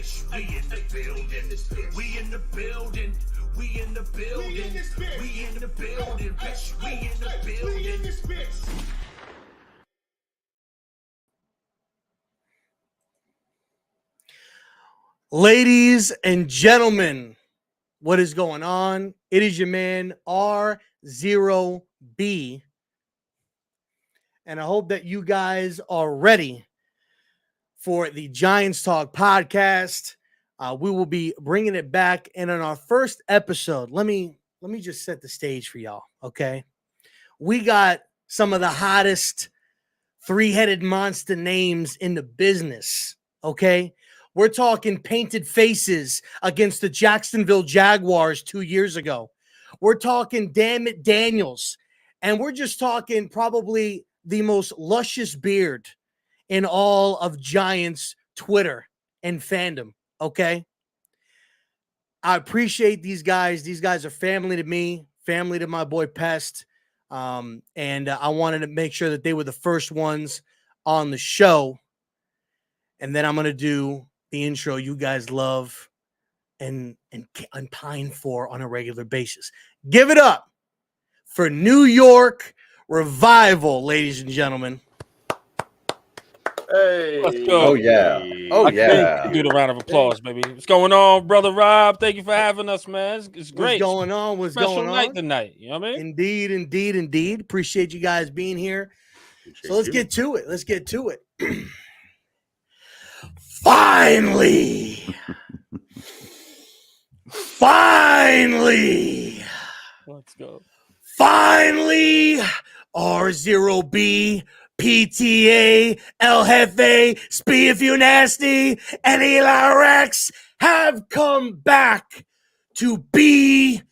bitch. We in the building. We in the building. We in the building. We in the building, bitch. We in the building. Ladies and gentlemen, what is going on? It is your man R0B. And I hope that you guys are ready for the Giants Talk podcast. We will be bringing it back. And in our first episode, let me just set the stage for y'all, okay? We got some of the hottest three-headed monster names in the business, okay? We're talking painted faces against the Jacksonville Jaguars 2 years ago. We're talking Damn It Daniels. And we're just talking probably the most luscious beard in all of Giants Twitter and fandom, okay? I appreciate these guys. These guys are family to me, family to my boy Pest. And I wanted to make sure that they were the first ones on the show. And then I'm going to do the intro you guys love and pine for on a regular basis. Give it up for New York Revival, ladies and gentlemen. Hey. Let's go. Oh, yeah. Oh, yeah. Do the round of applause, baby. What's going on, Brother Rob? Thank you for having us, man. It's great. What's going on? What's Special going on? night tonight. You know what I mean? Indeed. Appreciate you guys being here. So let's get to it. Finally. Let's go. Finally, R0B, PTA, El Jefe, Spee If You Nasty, and Eli Rex have come back to BGN.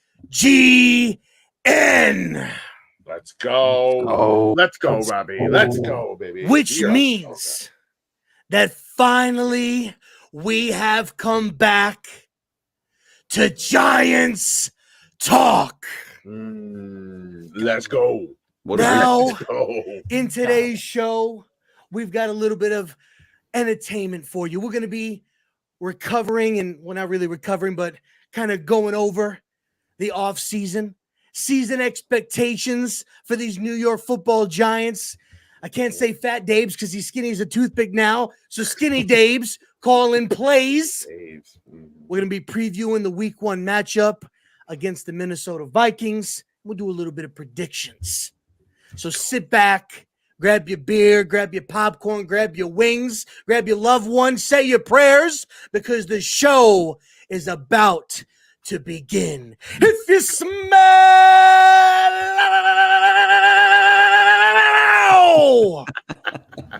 Let's go. Let's go, Robbie. Let's go, baby. Which means that finally we have come back to Giants Talk. Let's go. Now, in today's show, we've got a little bit of entertainment for you. We're going to be recovering, and we're not really recovering, but kind of going over the offseason, season expectations for these New York football Giants. I can't say Fat Dabes because he's skinny as a toothpick now. So Skinny Dabes calling plays. We're going to be previewing the week 1 matchup against the Minnesota Vikings. We'll do a little bit of predictions. So sit back, grab your beer, grab your popcorn, grab your wings, grab your loved one, say your prayers, because the show is about to begin. If you smell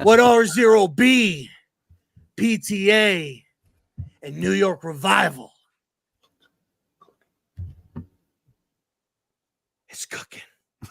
what R0B, PTA, and New York Revival is cooking.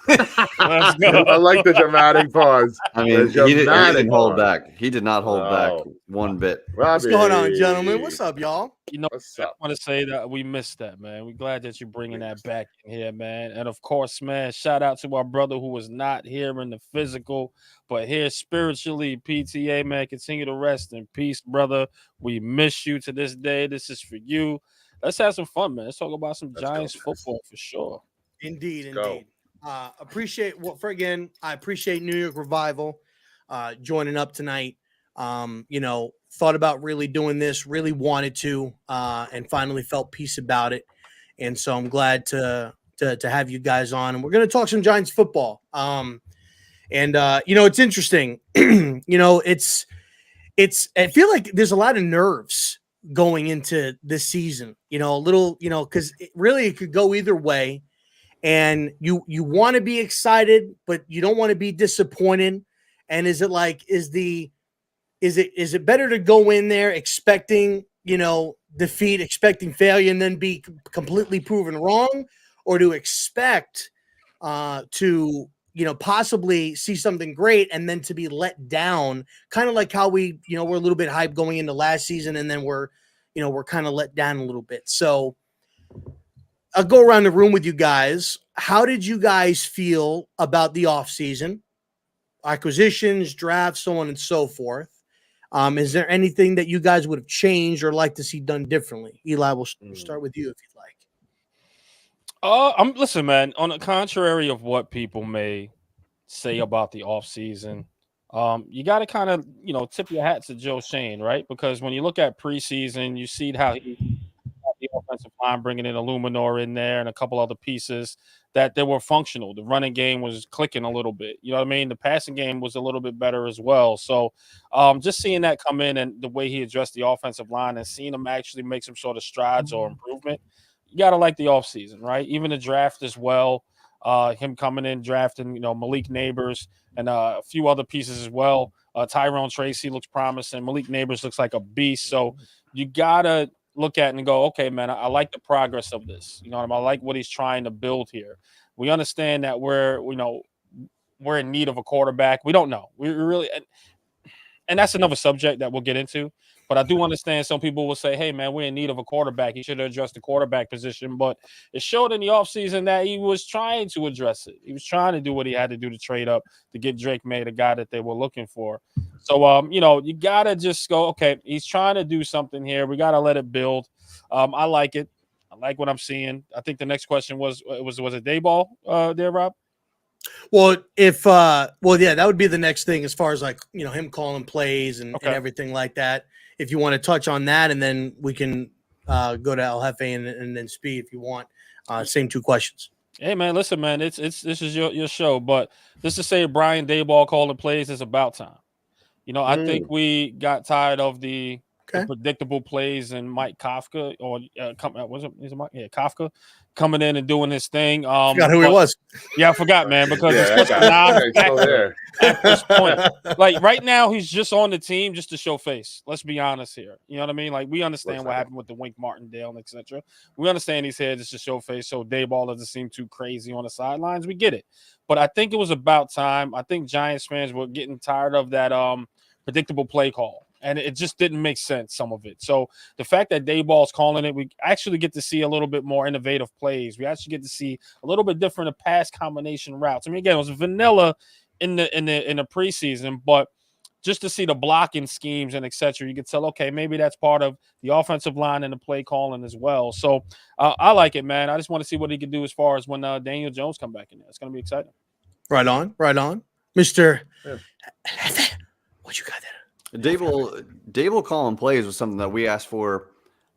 Let's go. I like the dramatic pause. I mean, he didn't hold back. He did not hold back one bit. Robbie. What's going on, gentlemen? What's up, y'all? You know, What's I up? want to say that we missed that, man. We're glad that you're bringing that back in here, man. And of course, man, shout out to our brother who was not here in the physical, but here spiritually. PTA, man, continue to rest in peace, brother. We miss you to this day. This is for you. Let's have some fun, man. Let's talk about some Giants football for sure. Indeed. Go. I appreciate New York Revival joining up tonight. Thought about really doing this, really wanted to, and finally felt peace about it. And so I'm glad to have you guys on, and we're going to talk some Giants football. It's interesting. I feel like there's a lot of nerves going into this season, because it could go either way. And you want to be excited, but you don't want to be disappointed. And is it better to go in there expecting, defeat, expecting failure, and then be completely proven wrong, or to expect to possibly see something great and then to be let down, kind of like how we're a little bit hyped going into last season, and then we're kind of let down a little bit. So I'll go around the room with you guys. How did you guys feel about the offseason, acquisitions, drafts, so on and so forth? Is there anything that you guys would have changed or like to see done differently? Eli, we'll start with you if you'd like. Listen, man. On the contrary of what people may say about the offseason, you got to kind of tip your hat to Joe Shane, right? Because when you look at preseason, you see how he got the offensive line, bringing in Illuminor in there and a couple other pieces that they were functional. The running game was clicking a little bit. You know what I mean? The passing game was a little bit better as well. So just seeing that come in and the way he addressed the offensive line and seeing him actually make some sort of strides or improvement, you got to like the offseason, right? Even the draft as well. Him coming in, drafting, Malik Neighbors and a few other pieces as well. Tyrone Tracy looks promising. Malik Neighbors looks like a beast. So you got to look at it and go, okay, man, I like the progress of this. You know what I mean? I like what he's trying to build here. We understand that we're in need of a quarterback. We don't know. We really and that's another subject that we'll get into. But I do understand some people will say, hey, man, we're in need of a quarterback. He should have addressed the quarterback position. But it showed in the offseason that he was trying to address it. He was trying to do what he had to do to trade up to get Drake May, the guy that they were looking for. So, you got to just go, okay, he's trying to do something here. We got to let it build. I like it. I like what I'm seeing. I think the next question was it Dayball there, Rob? Well, that would be the next thing as far as him calling plays and everything like that. If you want to touch on that, and then we can go to El Jefe and then Speed if you want. Same two questions. Hey man, listen, man, this is your show, but just to say Brian Dayball calling plays is about time. I think we got tired of the predictable plays and Mike Kafka Kafka coming in and doing his thing. Forgot who he was. Yeah, I forgot, man, because it's such a non-factor at this point. Like right now, he's just on the team just to show face. Let's be honest here. You know what I mean? Like we understand what happened with the Wink Martindale and etc. We understand he's here just to show face. So Dayball doesn't seem too crazy on the sidelines. We get it, but I think it was about time. I think Giants fans were getting tired of that predictable play call. And it just didn't make sense, some of it. So the fact that Dayball's calling it, we actually get to see a little bit more innovative plays. We actually get to see a little bit different of pass combination routes. I mean, again, it was vanilla in the preseason, but just to see the blocking schemes and etc., you could tell, okay, maybe that's part of the offensive line and the play calling as well. So I like it, man. I just want to see what he can do as far as when Daniel Jones come back in there. It's going to be exciting. Right on. Mr. What you got there? Dable calling plays was something that we asked for.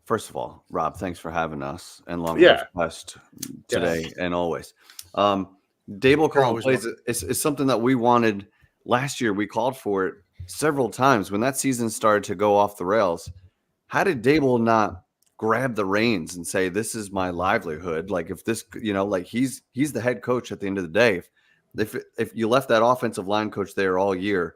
First of all, Rob, thanks for having us and long request today and always. Dable calling plays is something that we wanted last year. We called for it several times when that season started to go off the rails. How did Dable not grab the reins and say, this is my livelihood? Like if this, like he's the head coach at the end of the day. If you left that offensive line coach there all year,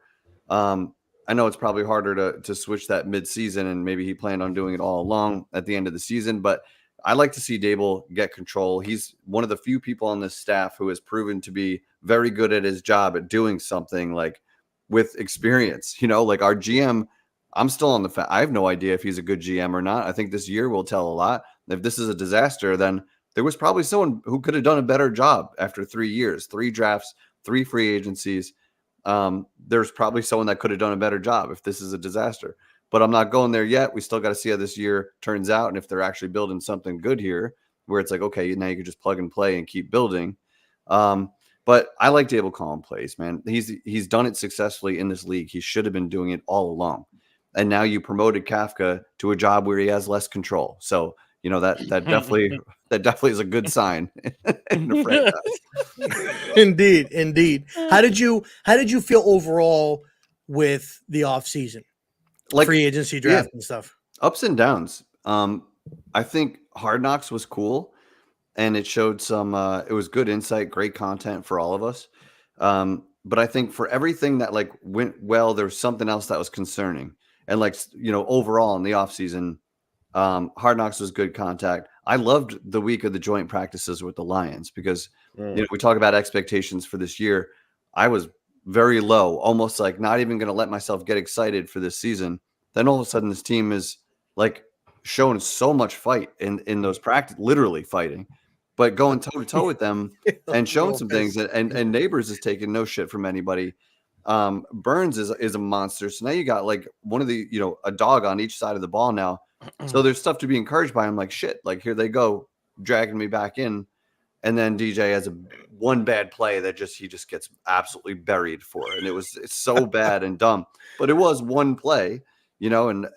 I know it's probably harder to switch that mid-season, and maybe he planned on doing it all along at the end of the season. But I like to see Dable get control. He's one of the few people on this staff who has proven to be very good at his job at doing something like with experience. Like our GM, I'm still on the I have no idea if he's a good GM or not. I think this year will tell a lot. If this is a disaster, then there was probably someone who could have done a better job after 3 years, 3 drafts, 3 free agencies. There's probably someone that could have done a better job if this is a disaster, but I'm not going there yet. We still got to see how this year turns out. And if they're actually building something good here where it's like, okay, now you can just plug and play and keep building. But I like Dable calling plays, man. He's done it successfully in this league. He should have been doing it all along. And now you promoted Kafka to a job where he has less control. So, that definitely is a good sign in the franchise. Indeed. How did you feel overall with the offseason? Like free agency draft and stuff? Ups and downs. I think Hard Knocks was cool, and it showed some it was good insight, great content for all of us. But I think for everything that went well, there was something else that was concerning. And overall in the offseason, Hard Knocks was good contact. I loved the week of the joint practices with the Lions because we talk about expectations for this year. I was very low, almost like not even going to let myself get excited for this season. Then all of a sudden this team is showing so much fight in those practice, literally fighting, but going toe to toe with them and showing some things. And Neighbors is taking no shit from anybody. Burns is a monster. So now you got like one of the, a dog on each side of the ball now. So there's stuff to be encouraged by. I'm like, shit, like here they go, dragging me back in. And then DJ has one bad play that he just gets absolutely buried for. And it's so bad and dumb. But it was one play, and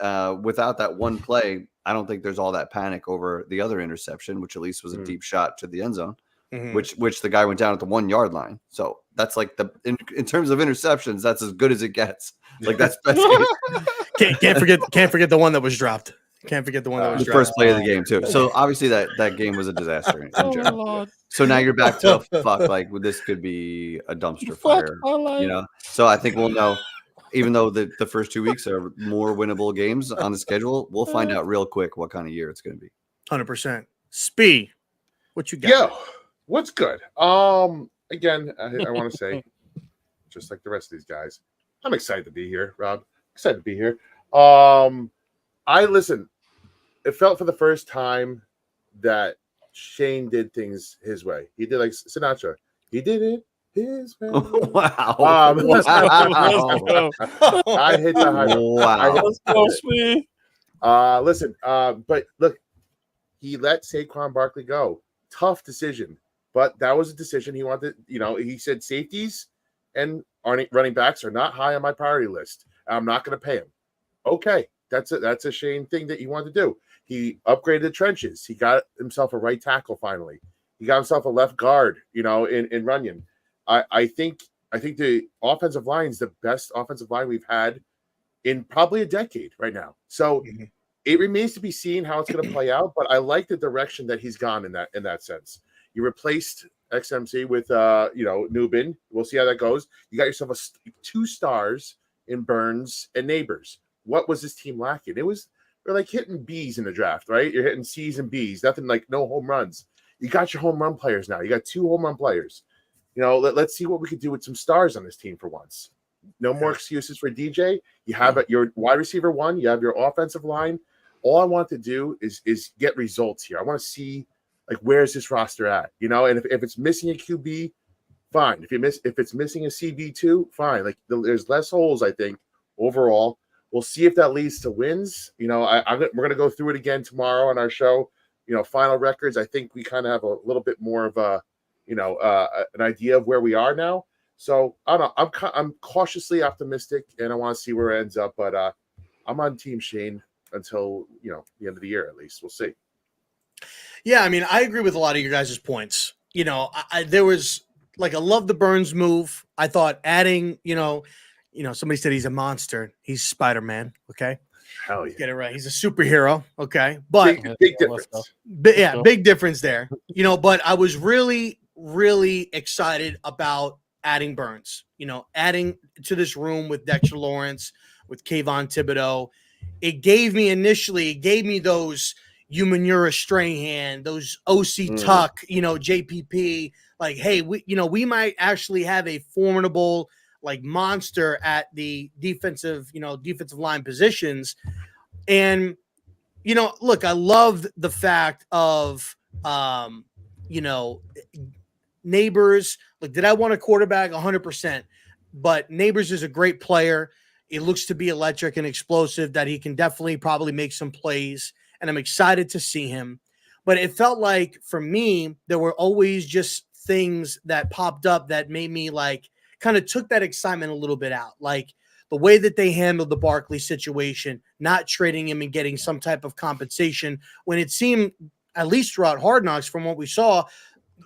without that one play, I don't think there's all that panic over the other interception, which at least was a deep shot to the end zone, which the guy went down at the 1 yard line. So that's like in terms of interceptions, that's as good as it gets. Like that's can't forget the one that was dropped. Can't forget the one that was the first play of the game too. So obviously that game was a disaster in general. So now you're back to like this could be a dumpster fire, So I think we'll know. Even though the first 2 weeks are more winnable games on the schedule, we'll find out real quick what kind of year it's going to be. 100%. Spee, what you got? Yo, what's good? Again, I want to say, just like the rest of these guys, I'm excited to be here, Rob. Excited to be here. It felt for the first time that Shane did things his way. He did like Sinatra. He did it his way. Wow. I hit the high note. Wow. Let's go, Spee. But look, he let Saquon Barkley go. Tough decision. But that was a decision he wanted. He said safeties and running backs are not high on my priority list. I'm not going to pay him. Okay. That's a Shane thing that he wanted to do. He upgraded the trenches. He got himself a right tackle finally. He got himself a left guard, in Runyon. I think the offensive line is the best offensive line we've had in probably a decade right now. So it remains to be seen how it's going to play out. But I like the direction that he's gone in that sense. You replaced XMC with Newbin. We'll see how that goes. You got yourself 2 stars in Burns and Neighbors. What was this team lacking? We're like hitting B's in the draft, right? You're hitting C's and B's, nothing like no home runs. You got your home run players now. You got 2 home run players. Let's see what we could do with some stars on this team for once. No more excuses for DJ. You have your wide receiver 1. You have your offensive line. All I want to do is get results here. I want to see like where's this roster at, and if it's missing a QB, fine. If it's missing a CB2, fine. Like there's less holes, I think, overall. We'll see if that leads to wins. We're going to go through it again tomorrow on our show. Final records. I think we kind of have a little bit more of an idea of where we are now. So I don't know. I'm cautiously optimistic, and I want to see where it ends up. But I'm on Team Shane until the end of the year at least. We'll see. Yeah, I mean, I agree with a lot of your guys' points. There was like I love the Burns move. I thought adding, somebody said he's a monster. He's Spider-Man. Okay. Hell yeah. Get it right. He's a superhero. Okay. But big difference. Big difference there. But I was really, really excited about adding Burns, adding to this room with Dexter Lawrence, with Kayvon Thibodeau. It gave me those Umanura Strahan, those OC Tuck, JPP. Like, hey, we might actually have a formidable like monster at the defensive line positions. And, look, I loved the fact of, Neighbors. Like, did I want a quarterback? 100%. But Neighbors is a great player. It looks to be electric and explosive, that he can definitely probably make some plays. And I'm excited to see him. But it felt like, for me, there were always just things that popped up that made me like, kind of took that excitement a little bit out. Like the way that they handled the Barkley situation, not trading him and getting some type of compensation, when it seemed, at least throughout Hard Knocks, from what we saw,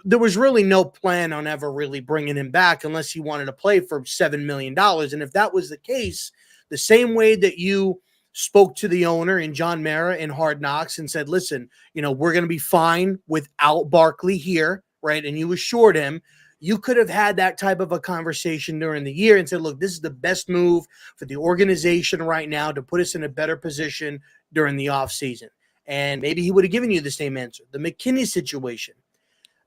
there was really no plan on ever really bringing him back unless he wanted to play for $7 million. And if that was the case, the same way that you spoke to the owner in John Mara in Hard Knocks and said, listen, we're going to be fine without Barkley here, right? And you assured him, you could have had that type of a conversation during the year and said, look, this is the best move for the organization right now to put us in a better position during the offseason. And maybe he would have given you the same answer. The McKinney situation,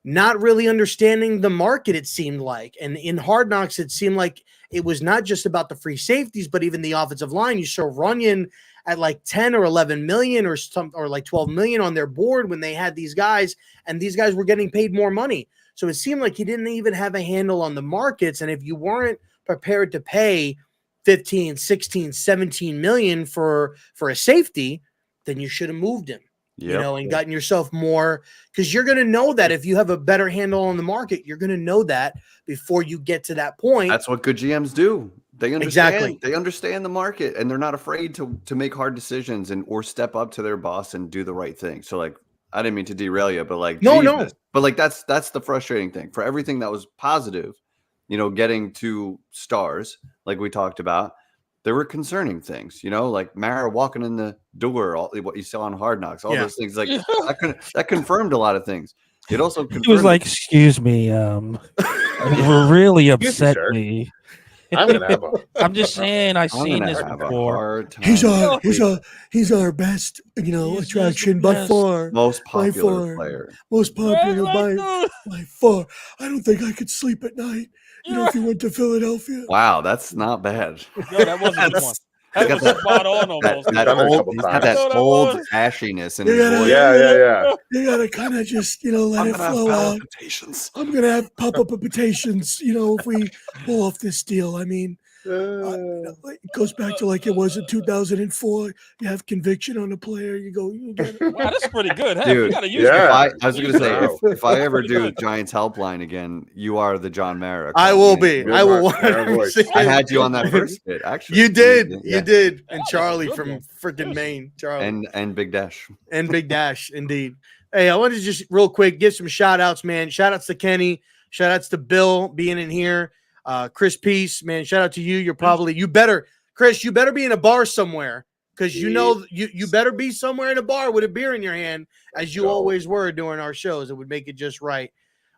not really understanding the market, it seemed like. And in Hard Knocks, it seemed like it was not just about the free safeties, but even the offensive line. You saw Runyon at like 10 or 11 million or like 12 million on their board when they had these guys, and these guys were getting paid more money. So it seemed like he didn't even have a handle on the markets. And if you weren't prepared to pay 15, 16, 17 million for a safety, then you should have moved him. And gotten yourself more, because you're going to know that if you have a better handle on the market, you're going to know that before you get to that point. That's what good GMs do. They understand. They understand the market, and they're not afraid to make hard decisions or step up to their boss and do the right thing. So, like, I didn't mean to derail you, but like, no, but like that's the frustrating thing. For everything that was positive, getting to stars, like we talked about, there were concerning things, like Mara walking in the door, what you saw on Hard Knocks, all those things. Like that confirmed a lot of things. It also confirmed. He was like, "Excuse me, it really upset me." I'm gonna have I'm just saying, I've seen this before. He's our best, attraction by far. Most popular player. Most popular by far. I don't think I could sleep at night. If you went to Philadelphia. Wow, that's not bad. No, that wasn't the one. That was spot on almost. That old ashiness in his voice. Yeah. You gotta kind of just, let it flow out. I'm gonna have pop-up palpitations, if we pull off this deal. I mean, it goes back to like it was in 2004. You have conviction on a player. You go, you get it. Wow, that's pretty good. Hey, Dude, you gotta use that. I was gonna say, if I ever do Giants Helpline again, you are the John Mara. I will be. I will. I had you on that first bit, actually. You did. You did. And Charlie from freaking Maine. Charlie. And Big Dash. And Big Dash, indeed. Hey, I wanted to just real quick give some shout outs, man. Shout outs to Kenny. Shout outs to Bill being in here. Chris Peace, man, shout out to you. Chris, you better be in a bar somewhere, because you better be somewhere in a bar with a beer in your hand, as you always were during our shows. It would make it just right.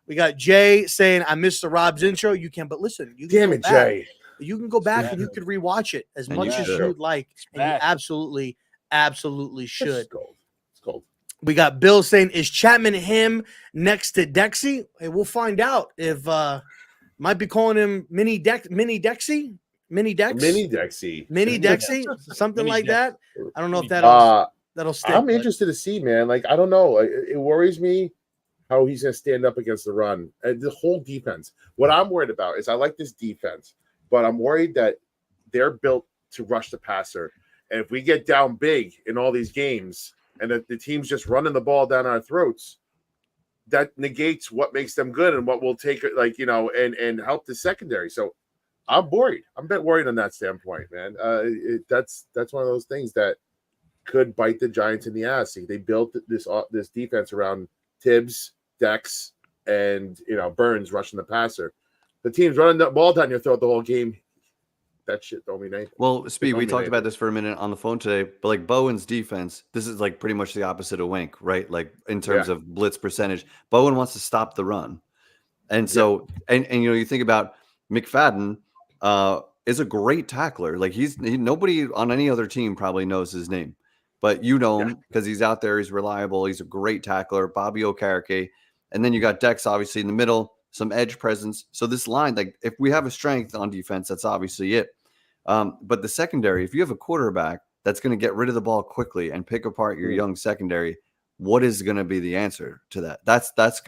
We got Jay saying, I missed the Rob's intro. You can, but listen, Jay. You can go back and you could rewatch it as much as you'd like. And you absolutely should. It's cold. We got Bill saying, is Chapman him next to Dexy? Hey, we'll find out if might be calling him Mini Dexy, something like that. I don't know if that'll stick. I'm interested to see, man. Like, I don't know. It worries me how he's going to stand up against the run. The whole defense. What I'm worried about is I like this defense, but I'm worried that they're built to rush the passer. And if we get down big in all these games and the team's just running the ball down our throats, that negates what makes them good and what will take it, and help the secondary. So I'm worried. I'm a bit worried on that standpoint, man. That's one of those things that could bite the Giants in the ass. They built this defense around Tibbs, Dex, and Burns rushing the passer. The team's running the ball down your throat the whole game. That shit don't mean anything. Well, Speed, we talked about this for a minute on the phone today, but like Bowen's defense, this is like pretty much the opposite of Wink, right? Like in terms of blitz percentage, Bowen wants to stop the run. And so, and you think about McFadden is a great tackler. Like nobody on any other team probably knows his name, but you know him because he's out there. He's reliable. He's a great tackler. Bobby Okereke. And then you got Dex obviously in the middle, some edge presence. So this line, like if we have a strength on defense, that's obviously it. But the secondary, if you have a quarterback that's going to get rid of the ball quickly and pick apart your young secondary, what is going to be the answer to that? That's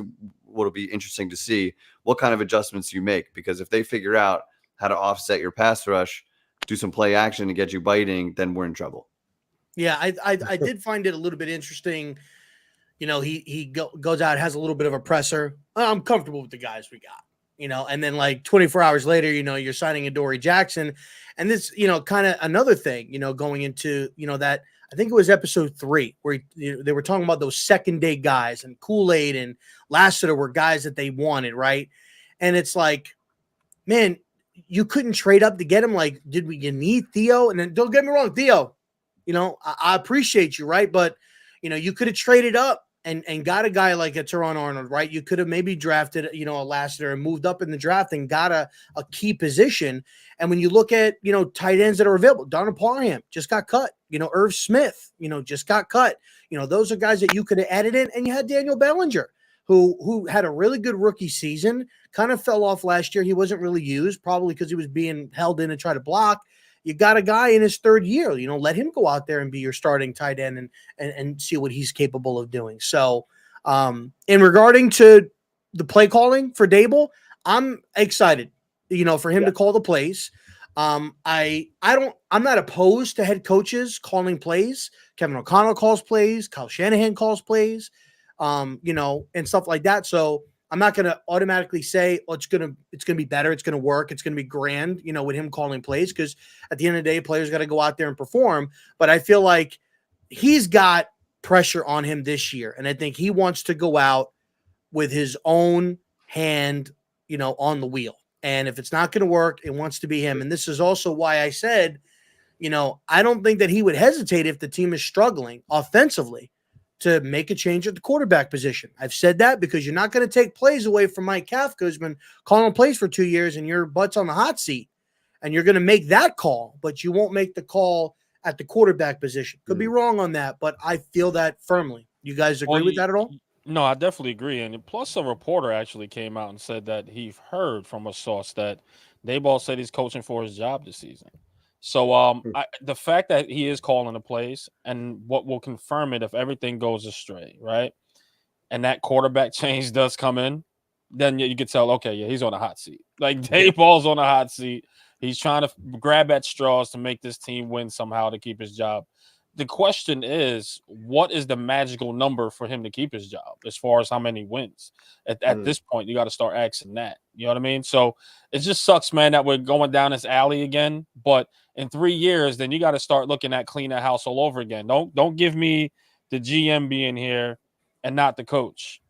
what'll be interesting to see what kind of adjustments you make, because if they figure out how to offset your pass rush, do some play action and get you biting, then we're in trouble. Yeah, I did find it a little bit interesting. He goes out, has a little bit of a presser. I'm comfortable with the guys we got. And then like 24 hours later, you're signing a Dory Jackson. And this, kind of another thing, going into, that I think it was episode 3 where they were talking about those second day guys, and Kool-Aid and Lassiter were guys that they wanted. Right. And it's like, man, you couldn't trade up to get him. Like, you need Theo? And then don't get me wrong, Theo, I appreciate you. Right. But, you could have traded up and got a guy like a Teron Arnold, right? You could have maybe drafted, a Lassiter and moved up in the draft and got a key position. And when you look at, tight ends that are available, Donald Parham just got cut. Irv Smith, just got cut. Those are guys that you could have added in. And you had Daniel Bellinger, who had a really good rookie season, kind of fell off last year. He wasn't really used, probably because he was being held in and try to block. You got a guy in his third year, let him go out there and be your starting tight end and see what he's capable of doing. So in regarding to the play calling for Dable, I'm excited. for him to call the plays. I'm not opposed to head coaches calling plays. Kevin O'Connell calls plays, Kyle Shanahan calls plays, and stuff like that. So I'm not going to automatically say, oh, it's going to be better. It's going to work. It's going to be grand, with him calling plays. Cause at the end of the day, players got to go out there and perform. But I feel like he's got pressure on him this year. And I think he wants to go out with his own hand, on the wheel. And if it's not going to work, it wants to be him. And this is also why I said, I don't think that he would hesitate if the team is struggling offensively to make a change at the quarterback position. I've said that because you're not going to take plays away from Mike Kafka, who's been calling plays for 2 years and your butt's on the hot seat. And you're going to make that call, but you won't make the call at the quarterback position. Could be wrong on that, but I feel that firmly. You guys agree with that at all? No, I definitely agree. And plus, a reporter actually came out and said that he heard from a source that Daboll said he's coaching for his job this season. So the fact that he is calling the plays, and what will confirm it if everything goes astray, right? And that quarterback change does come in, then you could tell, okay, yeah, he's on a hot seat. Like Daboll's on a hot seat. He's trying to grab at straws to make this team win somehow to keep his job. The question is, what is the magical number for him to keep his job as far as how many wins? At this point, you got to start asking that. You know what I mean? So it just sucks, man, that we're going down this alley again. But in 3 years, then you got to start looking at clean that house all over again. Don't give me the GM being here and not the coach.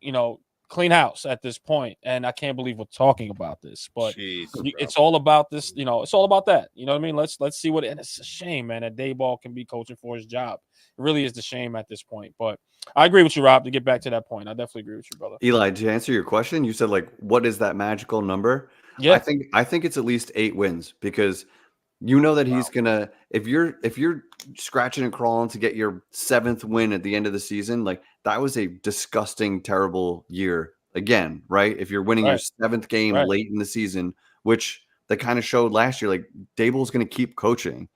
Clean house at this point. And I can't believe we're talking about this, but it's all about this. It's all about that. You know what I mean? Let's see what. And it's a shame, man, that Daboll can be coaching for his job. It really is the shame at this point. But I agree with you, Rob. To get back to that point, I definitely agree with you, brother. Eli, to answer your question, you said what is that magical number? Yeah, I think it's at least 8 wins, because that he's gonna, if you're scratching and crawling to get your 7th win at the end of the season, that was a disgusting, terrible year again, right? If you're winning your 7th game late in the season, which they kind of showed last year, Daboll's going to keep coaching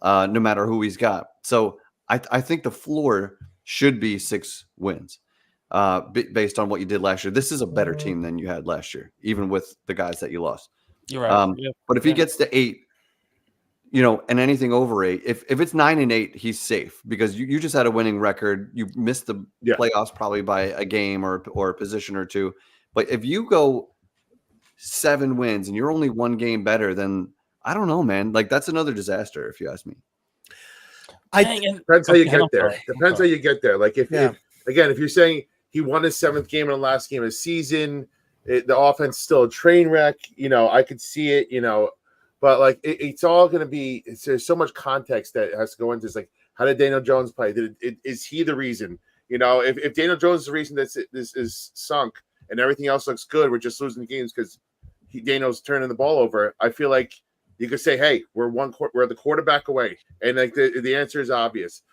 no matter who he's got. So I think the floor should be 6 wins based on what you did last year. This is a better team than you had last year, even with the guys that you lost. You're right. But if he gets to 8, and anything over 8, if it's 9 and 8, he's safe, because you just had a winning record. You missed the playoffs probably by a game or a position or two. But if you go 7 wins and you're only 1 game better, then I don't know, man. That's another disaster, if you ask me. Depends how you get there. Depends how you get there. If you're saying he won his 7th game in the last game of the season, the offense is still a train wreck. I could see it. But it's all going to be. There's so much context that has to go into this. How did Daniel Jones play? Is he the reason? If Daniel Jones is the reason that this is sunk and everything else looks good, we're just losing games because Daniel's turning the ball over. I feel like you could say, "Hey, we're the quarterback away," and the answer is obvious.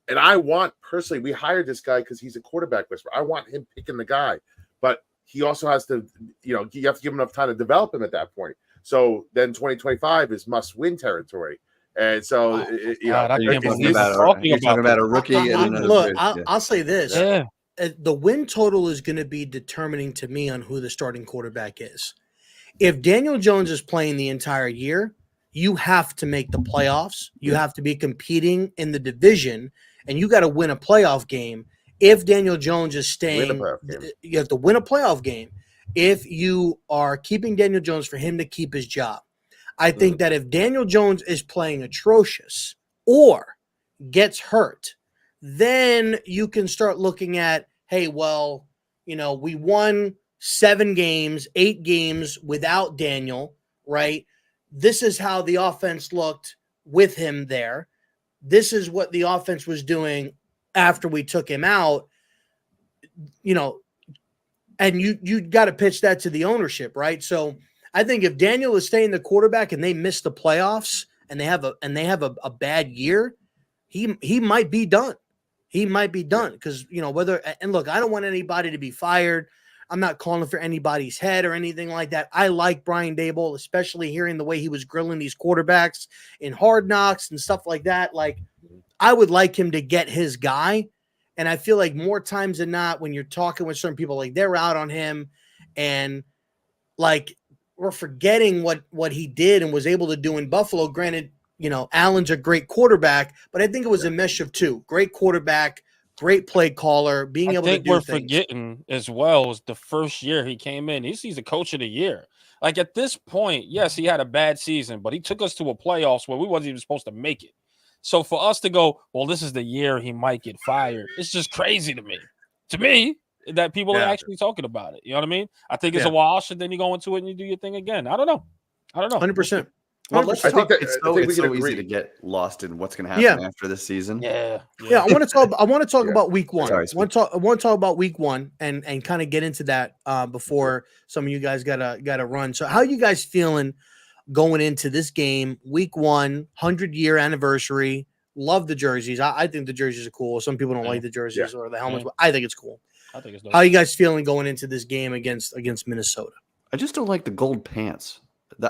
And I want personally, we hired this guy because he's a quarterback whisperer. I want him picking the guy, but he also has to, you have to give him enough time to develop him at that point. So then 2025 is must-win territory. And so, you're talking about a rookie. Look, I'll say this. Yeah. The win total is going to be determining to me on who the starting quarterback is. If Daniel Jones is playing the entire year, you have to make the playoffs. You have to be competing in the division, and you got to win a playoff game. If Daniel Jones is staying, you have to win a playoff game. If you are keeping Daniel Jones for him to keep his job. I think that if Daniel Jones is playing atrocious or gets hurt, then you can start looking at, hey, well, we won 7 games, 8 games without Daniel, right? This is how the offense looked with him there. This is what the offense was doing after we took him out, and you got to pitch that to the ownership, right? So I think if Daniel is staying the quarterback and they miss the playoffs and they have a bad year, he might be done. He might be done because look, I don't want anybody to be fired. I'm not calling for anybody's head or anything like that. I like Brian Daboll, especially hearing the way he was grilling these quarterbacks in Hard Knocks and stuff like that. I would like him to get his guy. And I feel like more times than not, when you're talking with certain people, they're out on him. And we're forgetting what he did and was able to do in Buffalo. Granted, Allen's a great quarterback, but I think it was a mesh of two: great quarterback, great play caller, being able to do we're things. Forgetting as well was the first year he came in. He's a coach of the year. Like at this point, yes, he had a bad season, but he took us to a playoffs where we wasn't even supposed to make it. So for us to go, well, this is the year he might get fired. It's just crazy to me. That people are actually talking about it. You know what I mean? I think it's a wash, and then you go into it and you do your thing again. I don't know. 100%. Well, let's talk. It's so easy agree. to get lost in what's going to happen after this season. Yeah. I want to talk about week one. I want to talk about week one and kind of get into that before some of you guys gotta run. So, how are you guys feeling going into this game, week one, 100-year anniversary? Love the jerseys. I think the jerseys are cool. Some people don't like the jerseys or the helmets, but I think it's cool. I think it's dope. How are you guys feeling going into this game against Minnesota? I just don't like the gold pants.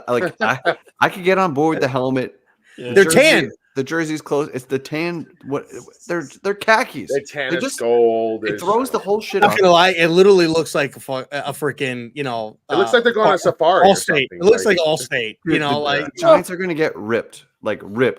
I could get on board with the helmet. Yeah. They're tan. The jersey's close. It's the tan. What they're khakis. They're tan. They're just gold. It throws the whole shit. I'm not gonna lie. It literally looks like a freaking. It looks like they're going on safari. Allstate. It looks like Allstate. The Giants are gonna get ripped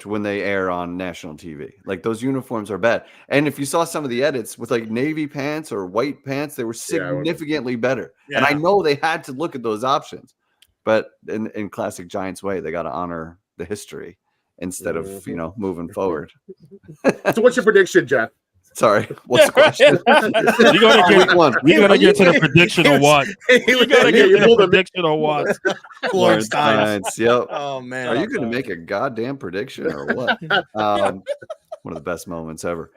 when they air on national TV. Like those uniforms are bad. And if you saw some of the edits with like navy pants or white pants, they were significantly better. Yeah. And I know they had to look at those options. But in classic Giants way, they got to honor the history instead of moving forward. So, what's your prediction, Jeff? Sorry, what's the question? We're gonna get to the prediction of what? You gotta get to the prediction of what? Florence Times. Yep. Oh man, are you gonna make a goddamn prediction or what? One of the best moments ever.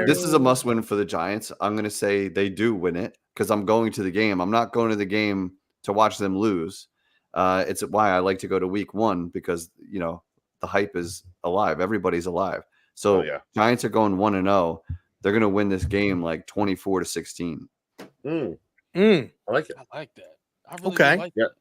This is a must-win for the Giants. I'm gonna say they do win it because I'm going to the game. I'm not going to the game to watch them lose. It's why I like to go to week one because the hype is alive. Everybody's alive. So Giants are going 1-0. They're going to win this game like 24-16. I like it. I like that. I really like that.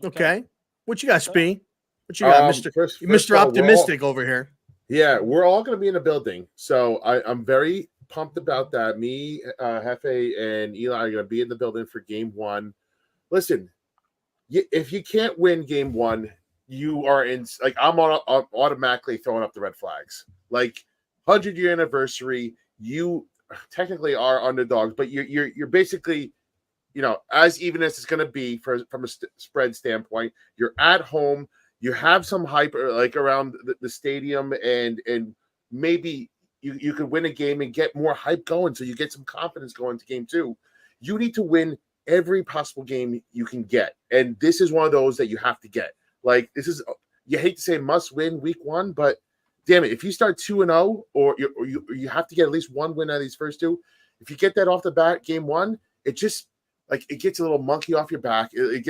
Okay. What you got, Spee? What you got, Mr. Optimistic over here? Yeah, we're all going to be in a building. So I'm very pumped about that. Me, Hefe, and Eli are going to be in the building for game one. Listen, if you can't win game one, you are in I'm automatically throwing up the red flags. 100-year anniversary, you technically are underdogs, but you're basically, as even as it's going to be from a spread standpoint. You're at home. You have some hype around the stadium, and maybe you could win a game and get more hype going, so you get some confidence going to game two. You need to win every possible game you can get, and this is one of those that you have to get. You hate to say must win week one, but damn it, if you start 2-0 or you have to get at least one win out of these first two, if you get that off the bat game one, it just it gets a little monkey off your back. It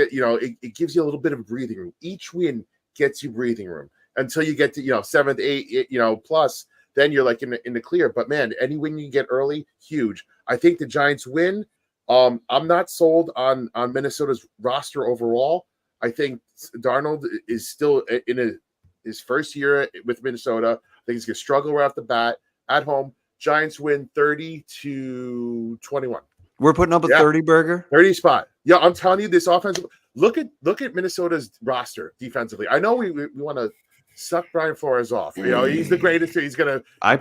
gives you a little bit of breathing room. Each win gets you breathing room until you get to 7th, 8th, plus. Then you're in the clear. But man, any win you get early, huge. I think the Giants win. I'm not sold on Minnesota's roster overall. I think Darnold is still in his first year with Minnesota. I think he's going to struggle right off the bat. At home, Giants win 30-21. We're putting up a 30 burger? 30 spot. Yeah, I'm telling you, this offensive. Look at Minnesota's roster defensively. I know we want to suck Brian Flores off. He's the greatest. He's going to. I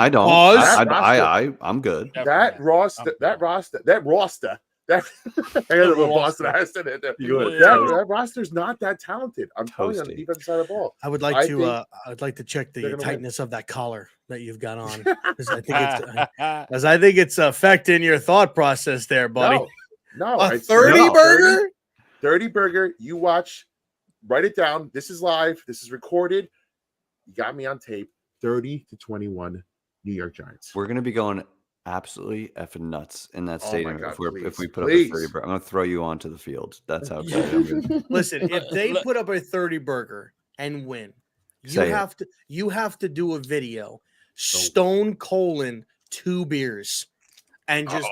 don't. I'm good. That roster. I got a little Boston accent in there. That roster's not that talented. I'm telling you, on the defensive side of the ball. I would like to check the tightness of that collar that you've got on, because I think it's affecting your thought process there, buddy. No, a 30 burger. 30 burger. You watch. Write it down. This is live. This is recorded. You got me on tape. 30-21, New York Giants. We're gonna be going absolutely effing nuts in that stadium. If we put up a 30 burger, I'm gonna throw you onto the field. That's how excited I'm gonna be. Listen, if they put up a 30 burger and win, you have to do a video, Stone Colon 2 beers, and just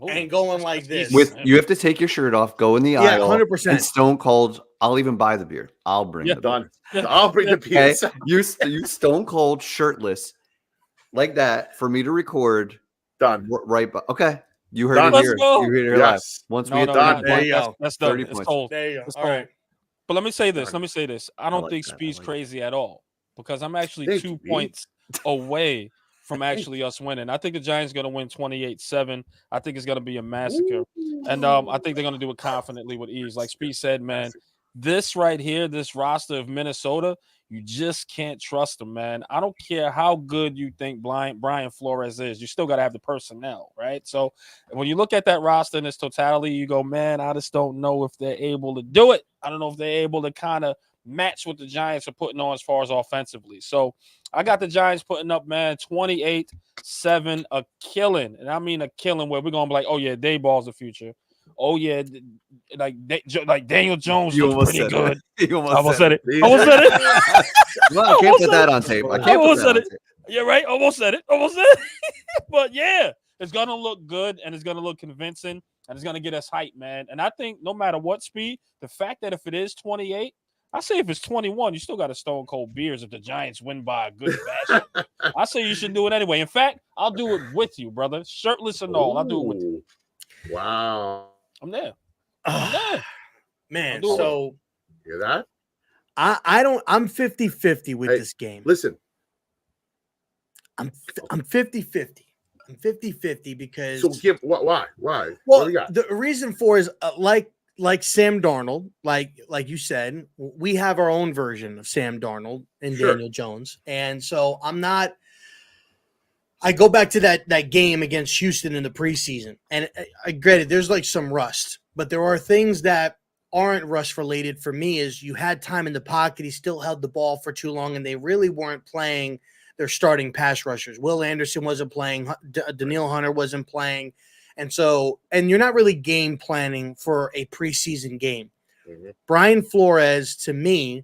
and going like this. You have to take your shirt off, go in the aisle, 100%. and Stone Cold. I'll even buy the beer. I'll bring the done. I'll bring the beer. Okay? You Stone Cold shirtless like that for me to record. Done. Right. Okay. You heard it here. You heard it here live. Once we get done, there you go. That's 30 points. points. Cold. There you go. That's all right. But let me say this. I don't like think that. I Speed's like crazy at all because I'm actually Thank 2 you, B. points away from actually us winning. I think the Giants going to win 28-7. I think it's going to be a massacre. And I think they're going to do it confidently with ease. Like Speed said, man, this right here, this roster of Minnesota, you just can't trust them, man. I don't care how good you think Brian Flores is. You still got to have the personnel, right? So when you look at that roster in its totality, you go, man, I just don't know if they're able to do it. I don't know if they're able to kind of match what the Giants are putting on as far as offensively. So I got the Giants putting up, man, 28-7, a killing. And I mean a killing where we're going to be like, oh, yeah, Dayball's the future. Oh, yeah, like Daniel Jones You looks almost pretty said good. it. You I almost said it. it. Almost said it. Well, I can't put that on tape. I can't put that on tape. Yeah, right. Almost said it. But yeah, it's gonna look good and it's gonna look convincing and it's gonna get us hyped, man. And I think no matter what speed, the fact that if it is 28, I say if it's 21, you still got to stone cold beers if the Giants win by a good fashion. I say you should do it anyway. In fact, I'll do it with you, brother. Shirtless and all. I'll do it with you. Wow. I'm there. Man, I'll do it. so Hear that? I'm 50-50 with Hey, this game. Listen, I'm 50-50. I'm 50-50 because so give why? What well, do we got? the reason for is like Sam Darnold, like you said, we have our own version of Sam Darnold and Sure. Daniel Jones. And so I go back to that game against Houston in the preseason. And I get it, there's like some rust, but there are things that aren't rust related for me is you had time in the pocket. He still held the ball for too long and they really weren't playing their starting pass rushers. Will Anderson wasn't playing. Daniil Hunter wasn't playing. And you're not really game planning for a preseason game. Mm-hmm. Brian Flores, to me,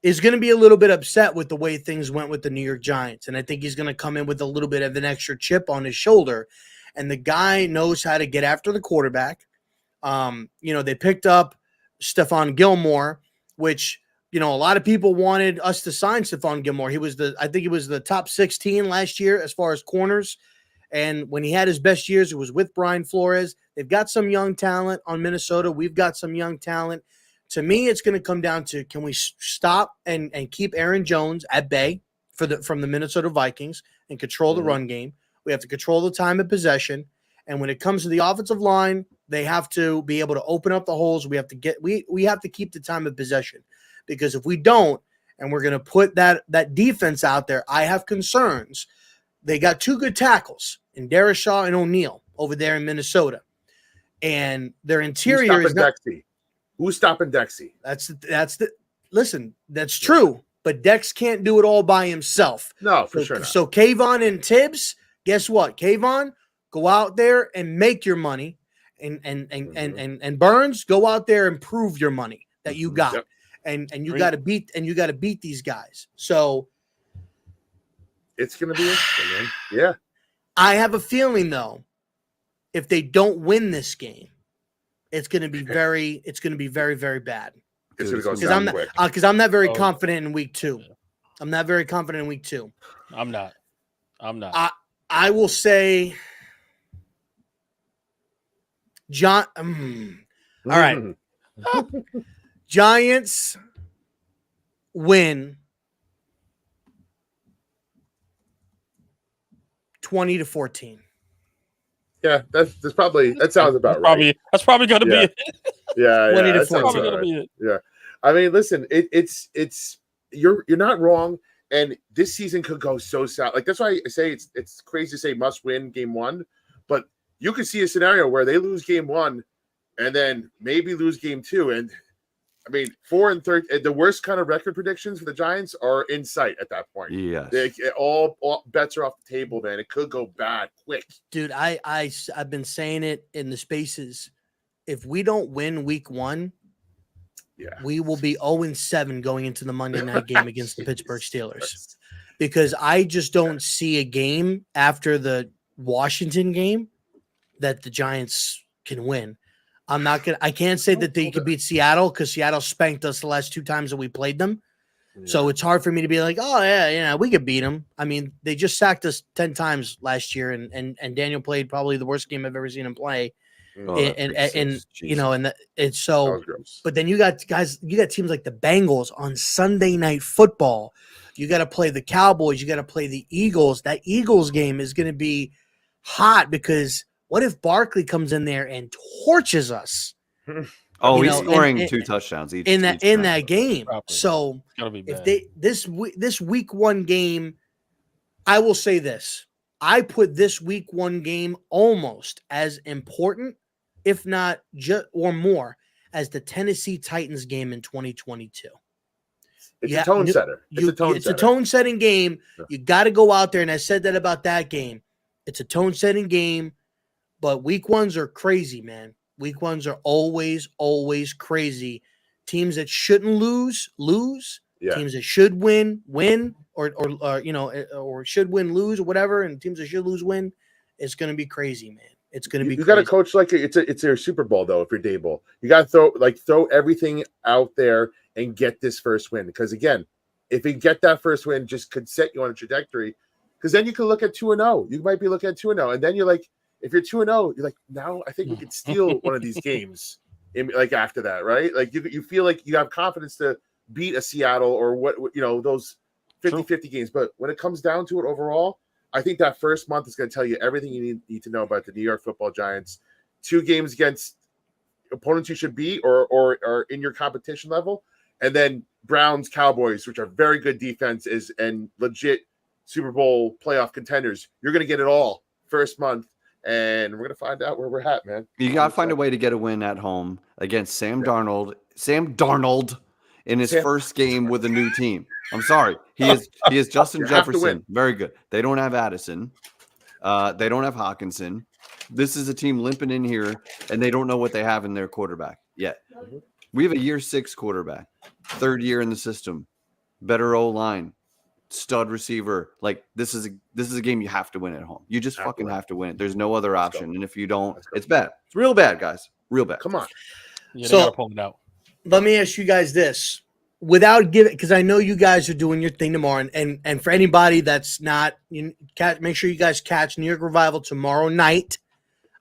is going to be a little bit upset with the way things went with the New York Giants. And I think he's going to come in with a little bit of an extra chip on his shoulder. And the guy knows how to get after the quarterback. They picked up Stephon Gilmore, which, a lot of people wanted us to sign Stephon Gilmore. I think he was the top 16 last year as far as corners. And when he had his best years, it was with Brian Flores. They've got some young talent on Minnesota. We've got some young talent. To me, it's going to come down to, can we stop and keep Aaron Jones at bay from the Minnesota Vikings and control the run game? We have to control the time of possession. And when it comes to the offensive line, they have to be able to open up the holes. We have to keep the time of possession, because if we don't, and we're going to put that defense out there, I have concerns. They got two good tackles in Darrisaw and O'Neal over there in Minnesota, and their interior is not. Dexy? Who's stopping Dexy? That's true, but Dex can't do it all by himself. No, for sure not. So Kayvon and Tibbs, guess what? Kayvon, go out there and make your money, and Burns, go out there and prove your money that you got, and you got to beat these guys. So it's going to be interesting, man. Yeah. I have a feeling, though, if they don't win this game, it's going to be very, very bad. It's going to go down quick. Because I'm not very confident in week 2. I'm not very confident in week 2. I'm not. I will say, John. All right. Giants win 20-14. Yeah, that sounds about right. That's probably going to be it. Yeah, 20-14. Yeah. I mean, listen, it's you're not wrong, and this season could go so south. Like, that's why I say it's crazy to say must win game 1, but you could see a scenario where they lose game 1 and then maybe lose game 2, and I mean, 4-13. The worst kind of record predictions for the Giants are in sight at that point. Yes, all bets are off the table, man. It could go bad quick, dude. I've been saying it in the spaces. If we don't win week 1, we will be 0-7 going into the Monday night game against the Pittsburgh Steelers, because I just don't see a game after the Washington game that the Giants can win. I can't say that they could beat Seattle, because Seattle spanked us the last 2 times that we played them. Yeah. So it's hard for me to be like, oh yeah, we could beat them. I mean, they just sacked us 10 times last year, and Daniel played probably the worst game I've ever seen him play. Oh, and you know, and it's That so. was gross. But then you got teams like the Bengals on Sunday Night Football. You got to play the Cowboys. You got to play the Eagles. That Eagles game is going to be hot because what if Barkley comes in there and torches us? Oh, You he's know, scoring 2 touchdowns each in that round. game. Probably. So It's gotta be if bad. they this week 1 game, I will say this. I put this week 1 game almost as important, if not just or more, as the Tennessee Titans game in 2022. It's a tone setter. It's It's a tone setting game. Yeah. You got to go out there, and I said that about that game. It's a tone setting game, but week 1s are crazy, man. Week 1s are always crazy. Teams that shouldn't lose. Yeah. Teams that should win, or should win, lose, or whatever. And teams that should lose, win. It's going to be crazy, man. It's going to be. You got to coach like it's their Super Bowl though. If you're Dable, you got to throw everything out there and get this first win. Because again, if you get that first win, just could set you on a trajectory. Because then you can look at 2-0. You might be looking at 2-0, and then you're like, if you're 2-0, you're like, now I think we could steal one of these games. After that, right? Like you feel like you have confidence to beat a Seattle or what those 50-50 games. But when it comes down to it overall, I think that first month is going to tell you everything you need to know about the New York Football Giants. 2 games against opponents you should beat or in your competition level, and then Browns, Cowboys, which are very good defenses and legit Super Bowl playoff contenders. You're going to get it all first month, and we're going to find out where we're at, man. You got to find a way to get a win at home against Sam Darnold. Sam Darnold in his first game with a new team. I'm sorry. He is Justin Jefferson. Very good. They don't have Addison. They don't have Hawkinson. This is a team limping in here, and they don't know what they have in their quarterback yet. We have a year 6 quarterback, 3rd year in the system, better O-line, stud receiver. Like this is a game you have to win at home. You just fucking have to win it. There's no other option. And if you don't, it's bad. It's real bad, guys. Real bad. Come on. Yeah, So- they gotta pull it out. Let me ask you guys this. Without giving, because I know you guys are doing your thing tomorrow, and for anybody that's not, make sure you guys catch New York Revival tomorrow night,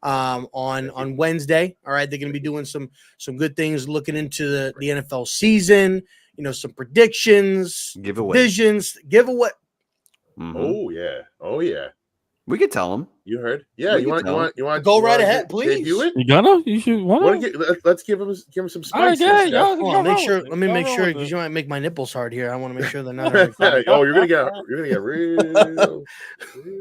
on Wednesday. All right, they're going to be doing some good things, looking into the NFL season. Some predictions, visions, giveaway. Mm-hmm. Oh yeah. We could tell them. You heard? Yeah. You want go right ahead, please. Do it? You gonna? You should. Let's give him some All right, spice. yeah, Jeff. Let me make sure because you might make my nipples hard here. I want to make sure they're not. You're gonna get real.